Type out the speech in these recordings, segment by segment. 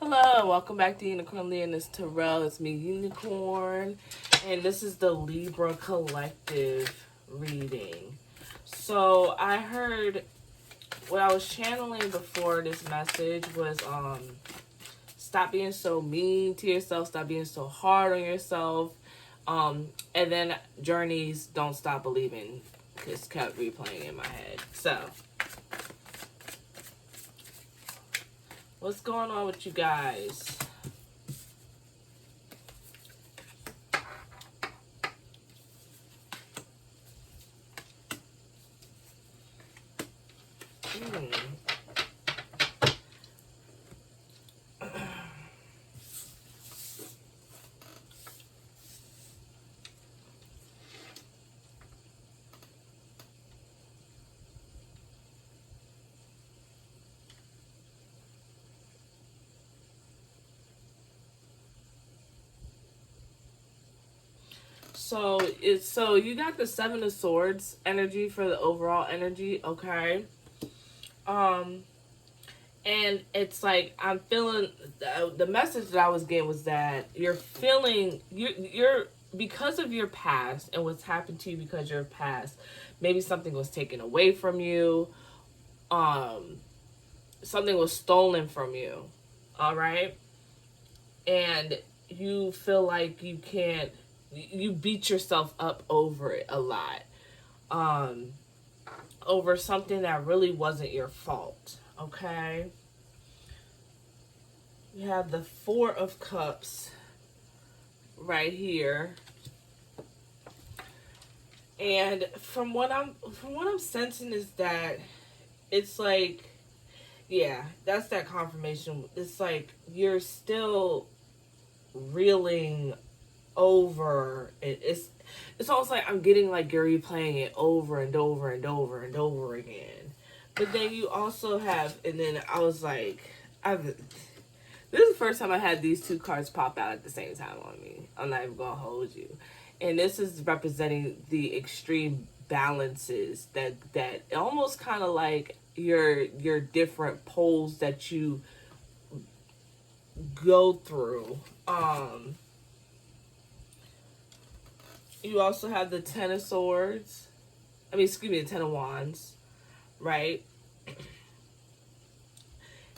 Hello, welcome back to Unicornleoness Terrell. It's me, Unicorn, and this is the Libra Collective reading. So I heard what I was channeling before this message was stop being so mean to yourself, stop being so hard on yourself, and then Journey's Don't Stop Believing just kept replaying in my head. So what's going on with you guys? So you got the Seven of Swords energy for the overall energy, okay? And it's like I'm feeling the message that I was getting was that you're feeling you're because of your past and what's happened to you because of your past. Maybe something was taken away from you. Something was stolen from you. All right? And you feel like you beat yourself up over it a lot. Over something that really wasn't your fault. Okay? You have the Four of Cups right here. And from what I'm sensing is that it's like, yeah, that's that confirmation. It's like you're still reeling over it. It's almost like I'm getting like you're replaying it over and over and over and over again. But then you also have, and then I was like, this is the first time I had these two cards pop out at the same time on me. I'm not even gonna hold you. And this is representing the extreme balances that almost kind of like your different poles that you go through. You also have the Ten of Swords. The Ten of Wands, right?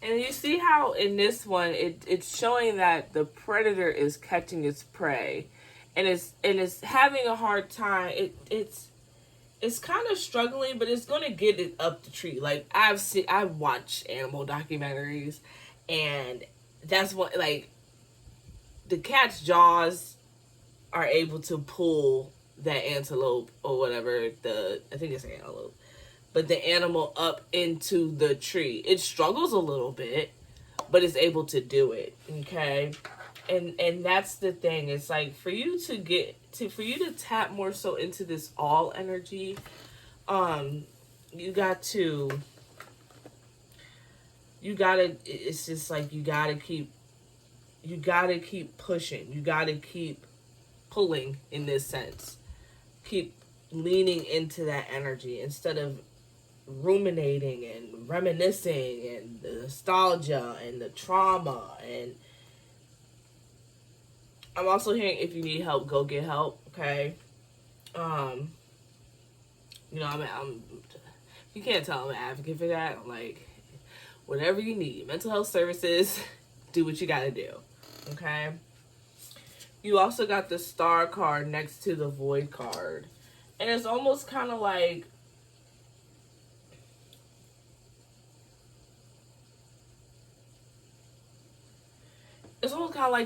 And you see how in this one it's showing that the predator is catching its prey, and it's having a hard time. It's kind of struggling, but it's gonna get it up the tree. Like I've watched animal documentaries, and that's what, like, the cat's jaws are able to pull that antelope or whatever, I think it's an antelope, but the animal up into the tree. It struggles a little bit, but it's able to do it. Okay. And that's the thing. It's like for you to tap more so into this all energy, it's just like you gotta keep pushing. You gotta keep pulling in this sense. Keep leaning into that energy instead of ruminating and reminiscing and the nostalgia and the trauma. And I'm also hearing if you need help, go get help. Okay. I'm you can't tell I'm an advocate for that. I'm like, whatever you need, mental health services, do what you gotta do. Okay. You also got the Star card next to the Void card. And it's almost kind of like,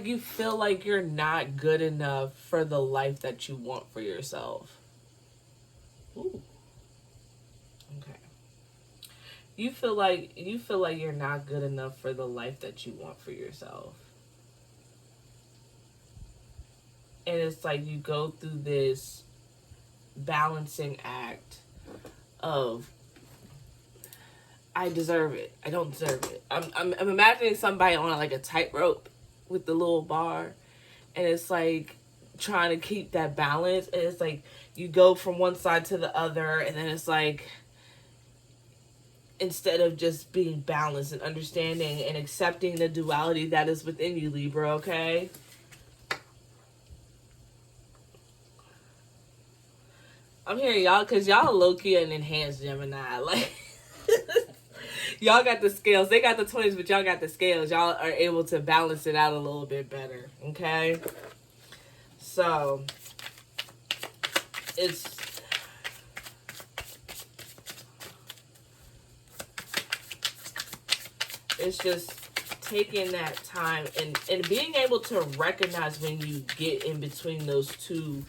you feel like you're not good enough for the life that you want for yourself. Ooh. Okay. You feel like you're not good enough for the life that you want for yourself. And it's like you go through this balancing act of, I deserve it, I don't deserve it. I'm imagining somebody on like a tightrope with the little bar, and it's like trying to keep that balance, and it's like you go from one side to the other, and then it's like instead of just being balanced and understanding and accepting the duality that is within you, Libra, okay? I'm hearing y'all, because y'all low-key an enhanced Gemini. Like, y'all got the scales. They got the 20s, but y'all got the scales. Y'all are able to balance it out a little bit better, okay? So, it's just taking that time and being able to recognize when you get in between those two,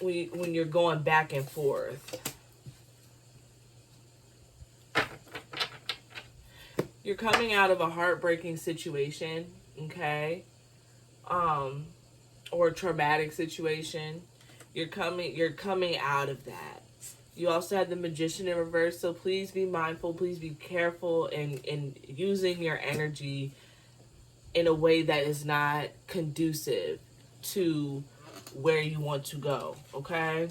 when you're going back and forth. You're coming out of a heartbreaking situation, okay? Or a traumatic situation. You're coming out of that. You also have the Magician in reverse, so please be mindful, please be careful in using your energy in a way that is not conducive to where you want to go, okay?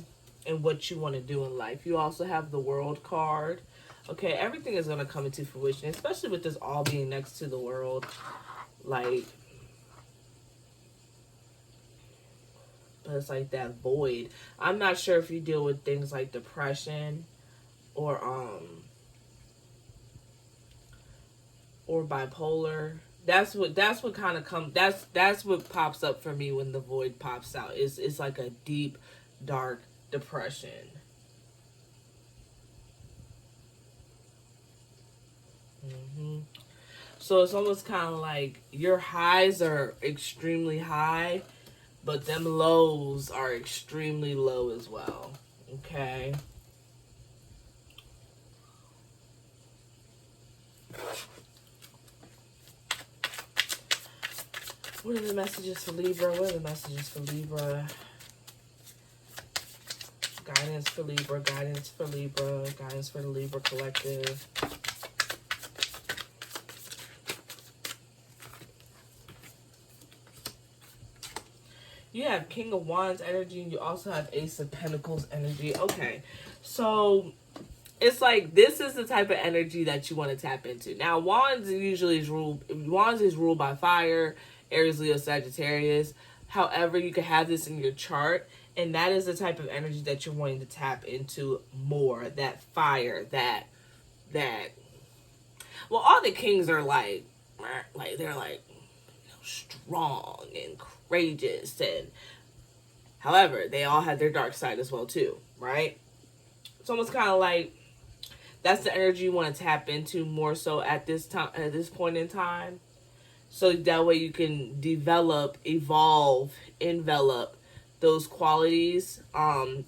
And what you want to do in life. You also have the World card. Okay, everything is going to come into fruition, especially with this all being next to the World. Like, but it's like that void. I'm not sure if you deal with things like depression or bipolar. That's what kind of comes. That's what pops up for me when the void pops out. It's like a deep, dark depression. So it's almost kind of like your highs are extremely high, but them lows are extremely low as well. Okay. What are the messages for Libra? What are the messages for Libra? Guidance for Libra. Guidance for Libra. Guidance for the Libra collective. You have King of Wands energy, and you also have Ace of Pentacles energy. Okay, so it's like this is the type of energy that you want to tap into. Now, Wands is ruled by fire, Aries, Leo, Sagittarius. However, you can have this in your chart, and that is the type of energy that you're wanting to tap into more. That fire, that. Well, all the kings are like they're like strong and courageous, and however they all have their dark side as well too, right? It's almost kind of like that's the energy you want to tap into more so at this time, at this point in time, so that way you can develop, evolve, envelop those qualities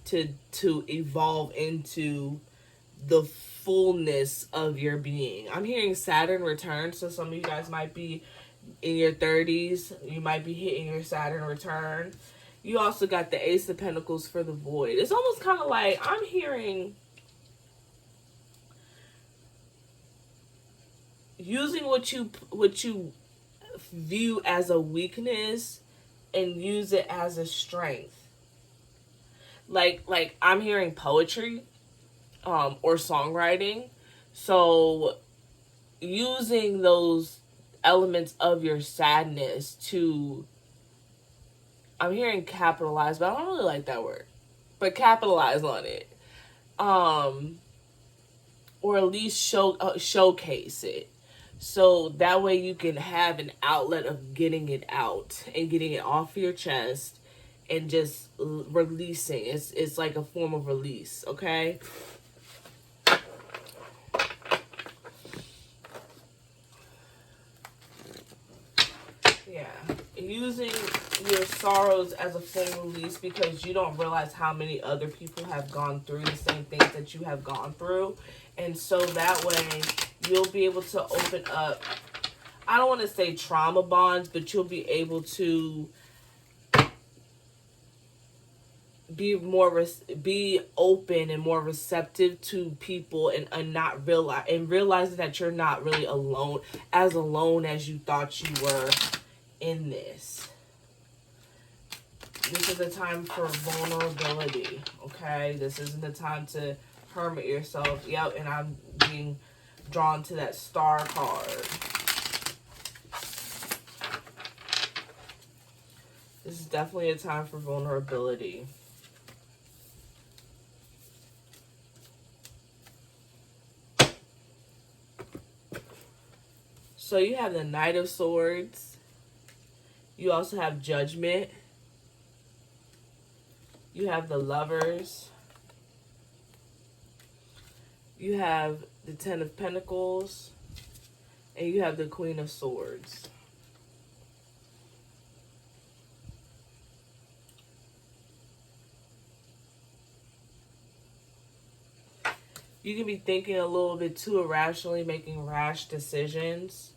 to evolve into the fullness of your being. I'm hearing Saturn return, so some of you guys might be in your 30s. You might be hitting your Saturn return. You also got the Ace of Pentacles for the void. It's almost kind of like I'm hearing using what you view as a weakness and use it as a strength. Like I'm hearing poetry or songwriting. So using those elements of your sadness to, I'm hearing capitalize, but I don't really like that word, but capitalize on it, or at least showcase it, so that way you can have an outlet of getting it out and getting it off your chest and just releasing. It's like a form of release, okay? Yeah, using your sorrows as a form of release, because you don't realize how many other people have gone through the same things that you have gone through. And so that way you'll be able to open up, I don't want to say trauma bonds, but you'll be able to be open and more receptive to people, and not realizing that you're not really alone as you thought you were in this. This is a time for vulnerability, okay? This isn't the time to permit yourself. Yep, and I'm being drawn to that Star card. This is definitely a time for vulnerability. So you have the Knight of Swords. You also have Judgment. You have the Lovers. You have the Ten of Pentacles. And you have the Queen of Swords. You can be thinking a little bit too irrationally, making rash decisions.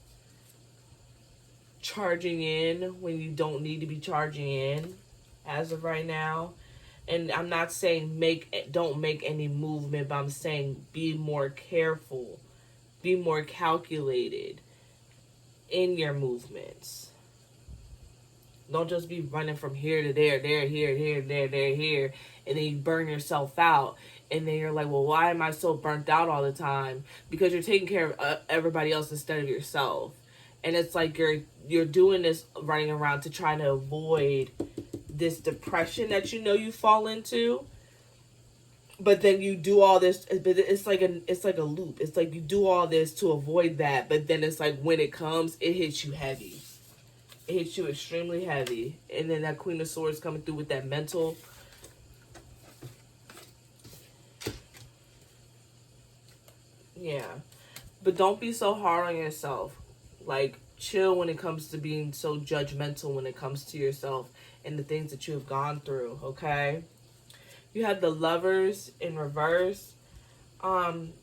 Charging in when you don't need to be charging in as of right now. And I'm not saying don't make any movement, but I'm saying be more careful, be more calculated in your movements. Don't just be running from here to there, here, there, here, and then you burn yourself out. And then you're like, well, why am I so burnt out all the time? Because you're taking care of everybody else instead of yourself. And it's like you're doing this running around to try to avoid this depression that you know you fall into. But then you do all this, but it's like a loop. It's like you do all this to avoid that, but then it's like when it comes, it hits you heavy. It hits you extremely heavy. And then that Queen of Swords coming through with that mental. Yeah. But don't be so hard on yourself. Like, chill when it comes to being so judgmental when it comes to yourself and the things that you have gone through, okay? You have the Lovers in reverse. I'm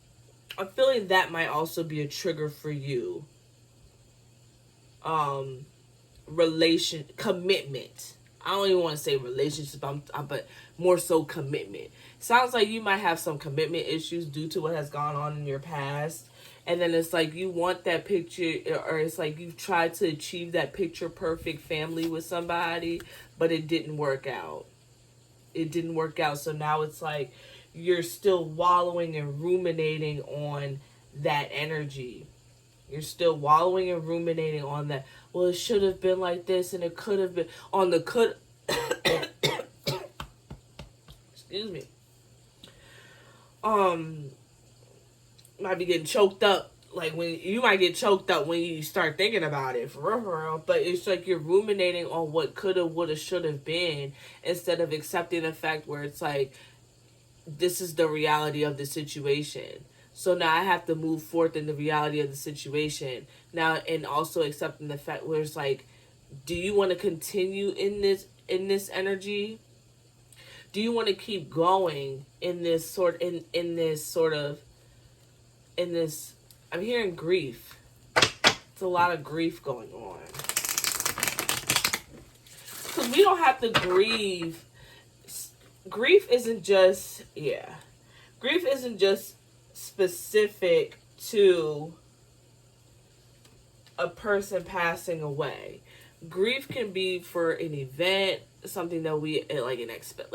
feeling that might also be a trigger for you. Commitment. I don't even want to say relationship, but more so commitment. Sounds like you might have some commitment issues due to what has gone on in your past. And then it's like you want that picture, or it's like you've tried to achieve that picture perfect family with somebody, but it didn't work out. It didn't work out. So now it's like you're still wallowing and ruminating on that energy. You're still wallowing and ruminating on that. Well, it should have been like this and it could have been on the could. Excuse me. Might be getting choked up. Like when you might get choked up when you start thinking about it, for real. But it's like you're ruminating on what coulda, woulda, shoulda been instead of accepting the fact where it's like, this is the reality of the situation. So now I have to move forth in the reality of the situation now, and also accepting the fact where it's like, do you want to continue in this energy? Do you want to keep going in this I'm hearing grief. It's a lot of grief going on. Because we don't have to grieve. Grief isn't just specific to a person passing away. Grief can be for an event, something that we like an expect.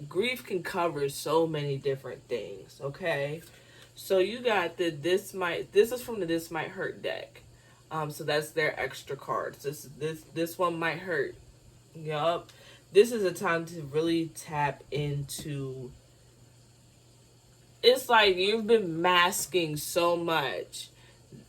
Grief can cover so many different things. Okay. So you got this is from the This Might Hurt deck. So that's their extra cards. This one might hurt. Yup. This is a time to really tap into. It's like you've been masking so much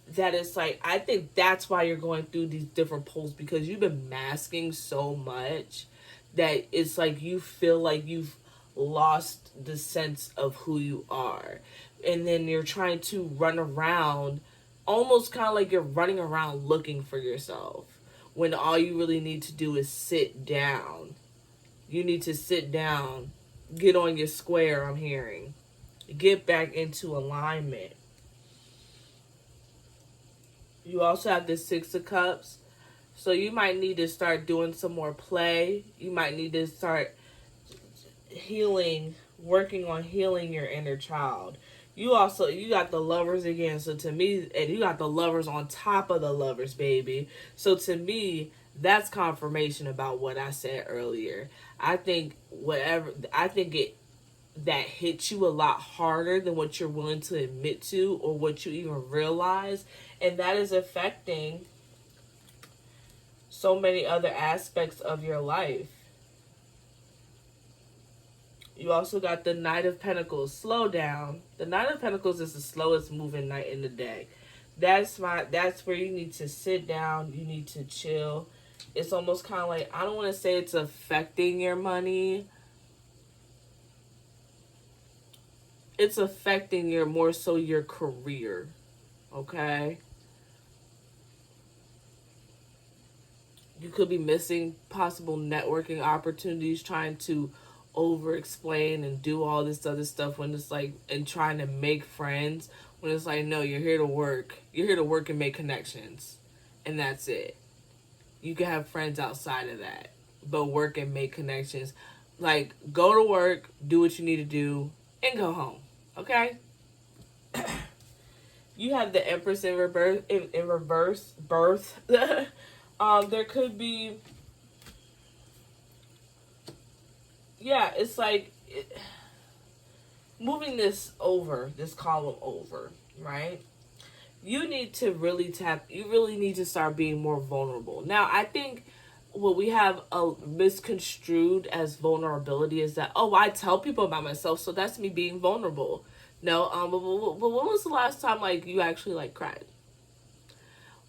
that it's like, I think that's why you're going through these different pulls, because you've been masking so much that it's like you feel like you've lost the sense of who you are. And then you're trying to run around, almost kind of like you're running around looking for yourself, when all you really need to do is sit down. You need to sit down, get on your square, I'm hearing. Get back into alignment. You also have the Six of Cups. So you might need to start doing some more play. You might need to start working on healing your inner child. You got the Lovers again. So to me, and you got the Lovers on top of the Lovers, baby. So to me, that's confirmation about what I said earlier. I think that hits you a lot harder than what you're willing to admit to or what you even realize. And that is affecting so many other aspects of your life. You also got the Knight of Pentacles. Slow down. The Knight of Pentacles is the slowest moving knight in the deck. That's where you need to sit down. You need to chill. It's almost kind of like, I don't want to say it's affecting your money. It's affecting more so your career. Okay? You could be missing possible networking opportunities, trying to over explain and do all this other stuff when it's like, and trying to make friends when it's like, no, you're here to work. You're here to work and make connections. And that's it. You can have friends outside of that, but work and make connections. Like, go to work, do what you need to do, and go home. Okay? You have the Empress in reverse birth. There could be, yeah, it's like moving this column over, right? You need to really you really need to start being more vulnerable. Now, I think what we have misconstrued as vulnerability is that, oh, I tell people about myself, so that's me being vulnerable. No, but when was the last time, like, you actually, like, cried?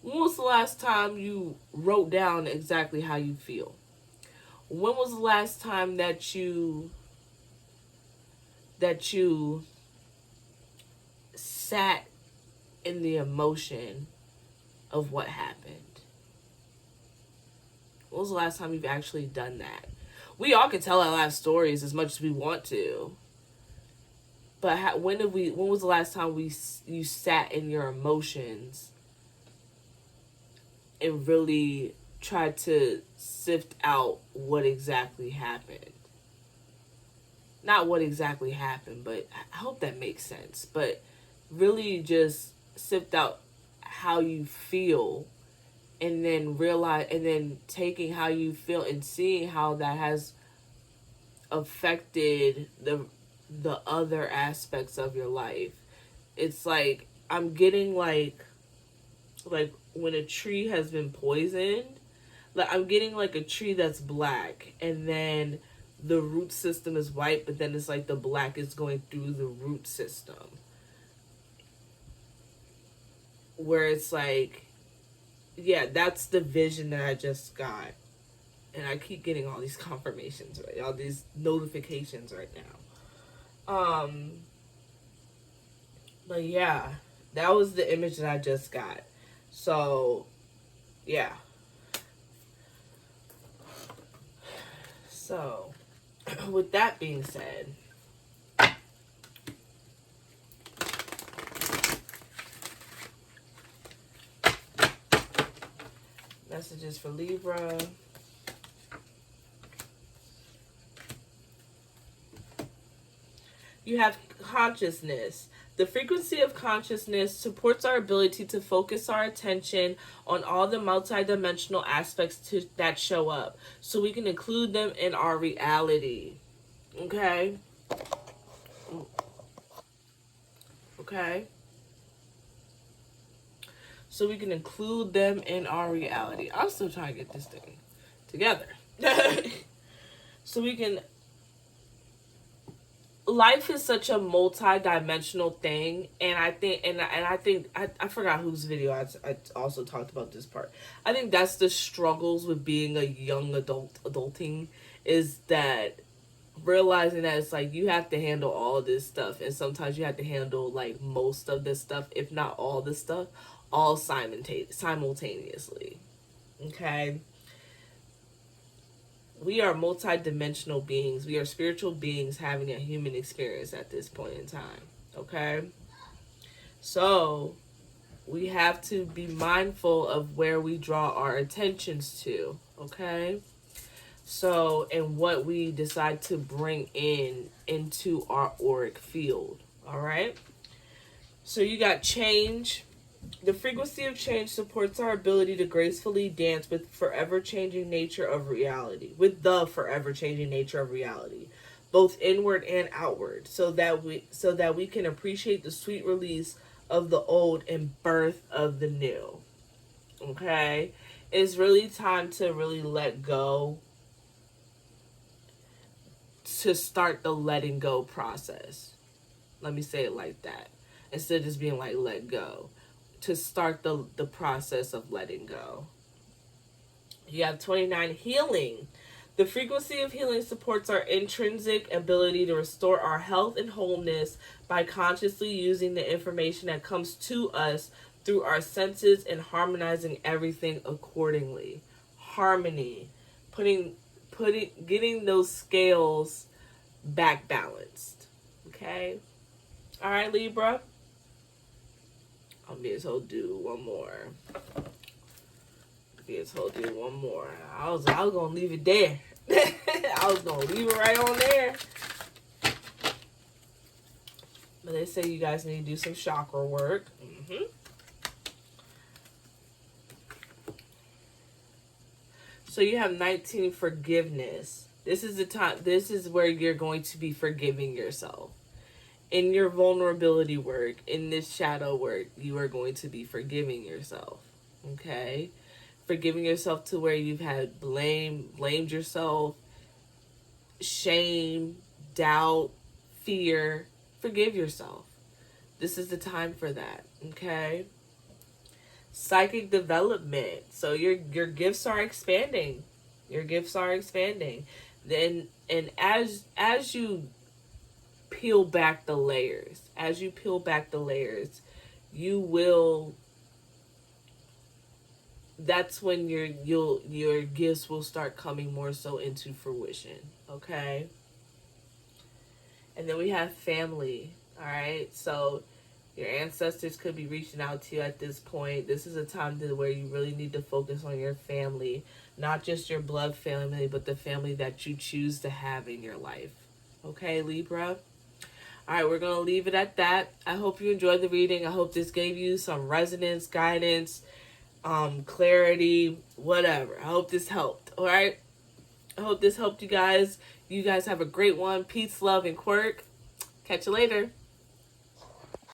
When was the last time you wrote down exactly how you feel? When was the last time that you sat in the emotion of what happened? When was the last time you've actually done that? We all can tell our life stories as much as we want to, but when was the last time you sat in your emotions and really try to sift out what exactly happened? Not what exactly happened, but I hope that makes sense. But really just sift out how you feel, and then taking how you feel and seeing how that has affected the other aspects of your life. It's like, I'm getting like when a tree has been poisoned, like, I'm getting like a tree that's black, and then the root system is white, but then it's like the black is going through the root system, where it's like, yeah, that's the vision that I just got. And I keep getting all these confirmations, right? All these notifications right now. But yeah, that was the image that I just got. So, yeah. So, with that being said, messages for Libra. You have consciousness. The frequency of consciousness supports our ability to focus our attention on all the multidimensional aspects that show up, so we can include them in our reality. Okay? Okay? So we can include them in our reality. I'm still trying to get this thing together. So we can... Life is such a multi-dimensional thing, and I think I forgot whose video I also talked about this part. I think that's the struggles with being a young adulting, is that realizing that it's like you have to handle all this stuff, and sometimes you have to handle like most of this stuff, if not all this stuff, all simultaneously. Okay? We are multi-dimensional beings. We are spiritual beings having a human experience at this point in time. Okay? So, we have to be mindful of where we draw our attentions to. Okay? So, and what we decide to bring into our auric field. Alright? So, you got change. The frequency of change supports our ability to gracefully dance with the forever changing nature of reality. both inward and outward, so that we can appreciate the sweet release of the old and birth of the new. Okay? It's really time to really let go, to start the letting go process. Let me say it like that. Instead of just being like, let go. To start the process of letting go. You have 29, healing. The frequency of healing supports our intrinsic ability to restore our health and wholeness by consciously using the information that comes to us through our senses and harmonizing everything accordingly. Harmony. Getting those scales back balanced. Okay? Alright, Libra. I'll be as whole do one more. I was gonna leave it there. I was gonna leave it right on there. But they say you guys need to do some chakra work. So you have 19, forgiveness. This is the time. This is where you're going to be forgiving yourself. In your vulnerability work, in this shadow work, you are going to be forgiving yourself. Okay? Forgiving yourself to where you've had blamed yourself, shame, doubt, fear. Forgive yourself. This is the time for that. Okay? Psychic development. So your gifts are expanding. Then, and as you peel back the layers, you will, that's when your gifts will start coming more so into fruition. Okay? And then we have family. All right? So your ancestors could be reaching out to you at this point. This is a time where you really need to focus on your family. Not just your blood family, but the family that you choose to have in your life. Okay, Libra? Alright, we're going to leave it at that. I hope you enjoyed the reading. I hope this gave you some resonance, guidance, clarity, whatever. I hope this helped. Alright? I hope this helped you guys. You guys have a great one. Peace, love, and quirk. Catch you later.